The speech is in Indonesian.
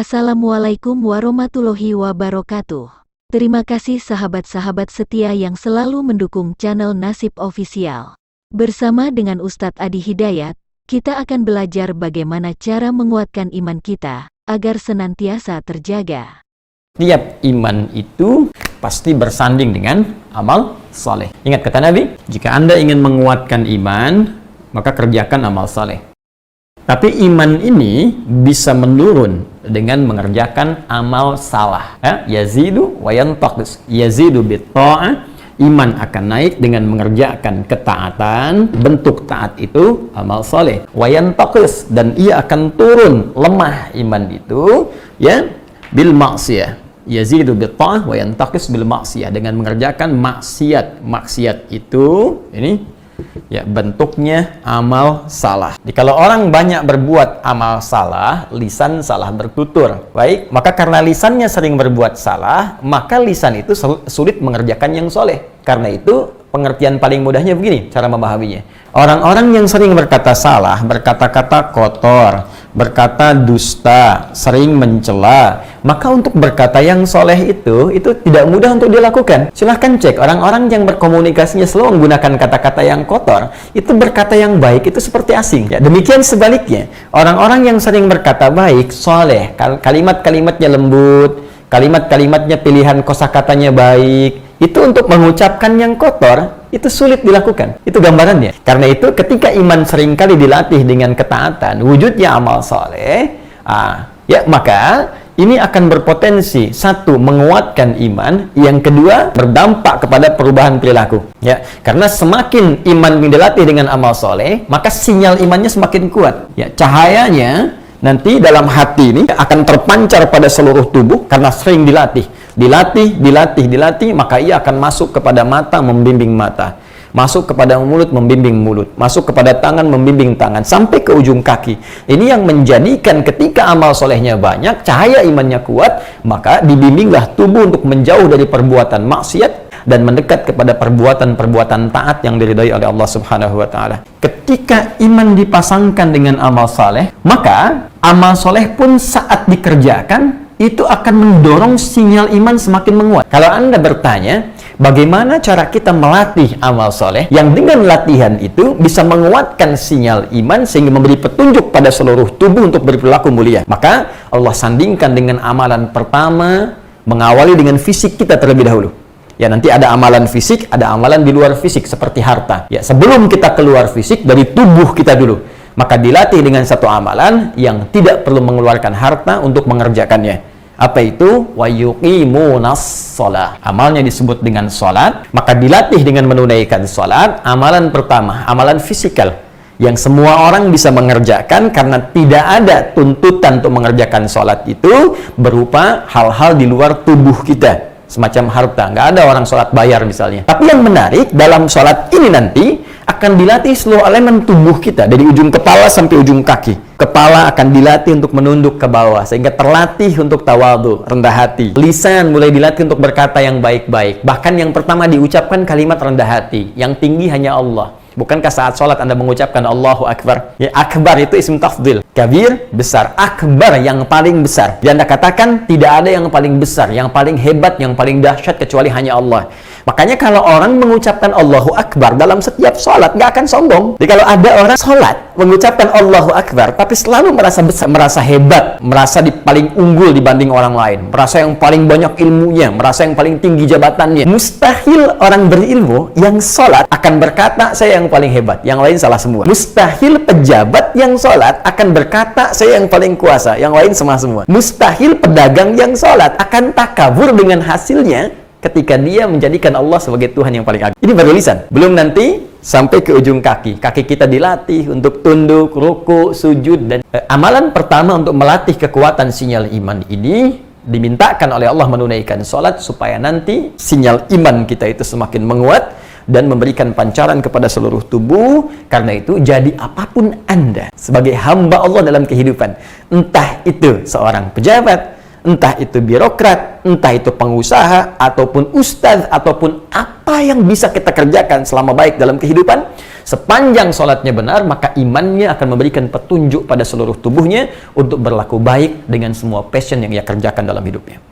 Assalamualaikum warahmatullahi wabarakatuh. Terima kasih sahabat-sahabat setia yang selalu mendukung channel Nasib Official. Bersama dengan Ustadz Adi Hidayat, kita akan belajar bagaimana cara menguatkan iman kita, agar senantiasa terjaga. Tiap iman itu pasti bersanding dengan amal saleh. Ingat kata Nabi, jika Anda ingin menguatkan iman, maka kerjakan amal saleh. Tapi iman ini bisa menurun dengan mengerjakan amal salah. Yazidu wa yantaqis. Yazidu bitta'ah. Iman akan naik dengan mengerjakan ketaatan. Bentuk taat itu amal saleh. Wa yantaqis, dan ia akan turun lemah iman itu bil maksiyah. Yazidu bitta'ah wa yantaqis bil maksiyah, dengan mengerjakan maksiat. Maksiat itu bentuknya amal salah. Jadi kalau orang banyak berbuat amal salah, lisan salah bertutur. Baik, maka karena lisannya sering berbuat salah, maka lisan itu sulit mengerjakan yang soleh. Karena itu pengertian paling mudahnya begini cara memahaminya. Orang-orang yang sering berkata salah, berkata-kata kotor, berkata dusta, sering mencela, maka untuk berkata yang soleh itu tidak mudah untuk dilakukan. Silahkan cek orang-orang yang berkomunikasinya selalu menggunakan kata-kata yang kotor, itu berkata yang baik itu seperti asing. Demikian sebaliknya, orang-orang yang sering berkata baik, soleh, kalimat-kalimatnya lembut, kalimat-kalimatnya pilihan kosakatanya baik, itu untuk mengucapkan yang kotor itu sulit dilakukan. Itu gambarannya. Karena itu ketika iman seringkali dilatih dengan ketaatan, wujudnya amal soleh, maka ini akan berpotensi, satu, menguatkan iman, yang kedua, berdampak kepada perubahan perilaku. Karena semakin iman dilatih dengan amal soleh, maka sinyal imannya semakin kuat. Cahayanya nanti dalam hati ini akan terpancar pada seluruh tubuh karena sering dilatih, maka ia akan masuk kepada mata, membimbing mata, masuk kepada mulut, membimbing mulut, masuk kepada tangan, membimbing tangan, sampai ke ujung kaki. Ini yang menjadikan ketika amal solehnya banyak, cahaya imannya kuat, maka dibimbinglah tubuh untuk menjauh dari perbuatan maksiat dan mendekat kepada perbuatan-perbuatan taat yang diridhai oleh Allah Subhanahu wa Ta'ala. Ketika iman dipasangkan dengan amal soleh, maka amal soleh pun saat dikerjakan itu akan mendorong sinyal iman semakin menguat. Kalau Anda bertanya, bagaimana cara kita melatih amal soleh yang dengan latihan itu bisa menguatkan sinyal iman sehingga memberi petunjuk pada seluruh tubuh untuk berperilaku mulia? Maka Allah sandingkan dengan amalan pertama, mengawali dengan fisik kita terlebih dahulu. Nanti ada amalan fisik, ada amalan di luar fisik seperti harta. Sebelum kita keluar fisik, dari tubuh kita dulu, maka dilatih dengan satu amalan yang tidak perlu mengeluarkan harta untuk mengerjakannya. Apa itu? Wa yuqimunas shalah. Amalnya disebut dengan salat, maka dilatih dengan menunaikan salat. Amalan pertama, amalan fisikal yang semua orang bisa mengerjakan karena tidak ada tuntutan untuk mengerjakan salat itu berupa hal-hal di luar tubuh kita. Semacam harta, nggak ada orang sholat bayar misalnya. Tapi yang menarik, dalam sholat ini nanti akan dilatih seluruh elemen tubuh kita, dari ujung kepala sampai ujung kaki. Kepala akan dilatih untuk menunduk ke bawah, sehingga terlatih untuk tawadhu, rendah hati. Lisan mulai dilatih untuk berkata yang baik-baik. Bahkan yang pertama diucapkan kalimat rendah hati, yang tinggi hanya Allah. Bukankah saat sholat Anda mengucapkan Allahu Akbar? Akbar itu ism tafdhil. Kabir, besar. Akbar, yang paling besar. Dan Anda katakan, tidak ada yang paling besar, yang paling hebat, yang paling dahsyat, kecuali hanya Allah. Makanya kalau orang mengucapkan Allahu Akbar dalam setiap sholat, nggak akan sombong. Jadi kalau ada orang sholat, mengucapkan Allahu Akbar, tapi selalu merasa besar, merasa hebat, merasa paling unggul dibanding orang lain, merasa yang paling banyak ilmunya, merasa yang paling tinggi jabatannya. Mustahil orang berilmu yang sholat akan berkata, saya yang paling hebat, yang lain salah semua. Mustahil pejabat yang sholat akan berkata, saya yang paling kuasa, yang lain salah semua. Mustahil pedagang yang sholat akan takabur dengan hasilnya ketika dia menjadikan Allah sebagai Tuhan yang paling agung. Ini baru lisan. Belum nanti sampai ke ujung kaki. Kaki kita dilatih untuk tunduk, ruku, sujud. Dan amalan pertama untuk melatih kekuatan sinyal iman ini dimintakan oleh Allah menunaikan sholat supaya nanti sinyal iman kita itu semakin menguat dan memberikan pancaran kepada seluruh tubuh. Karena itu, jadi apapun Anda sebagai hamba Allah dalam kehidupan, entah itu seorang pejabat, entah itu birokrat, entah itu pengusaha, ataupun ustadz, ataupun apa yang bisa kita kerjakan selama baik dalam kehidupan, sepanjang sholatnya benar, maka imannya akan memberikan petunjuk pada seluruh tubuhnya untuk berlaku baik dengan semua passion yang ia kerjakan dalam hidupnya.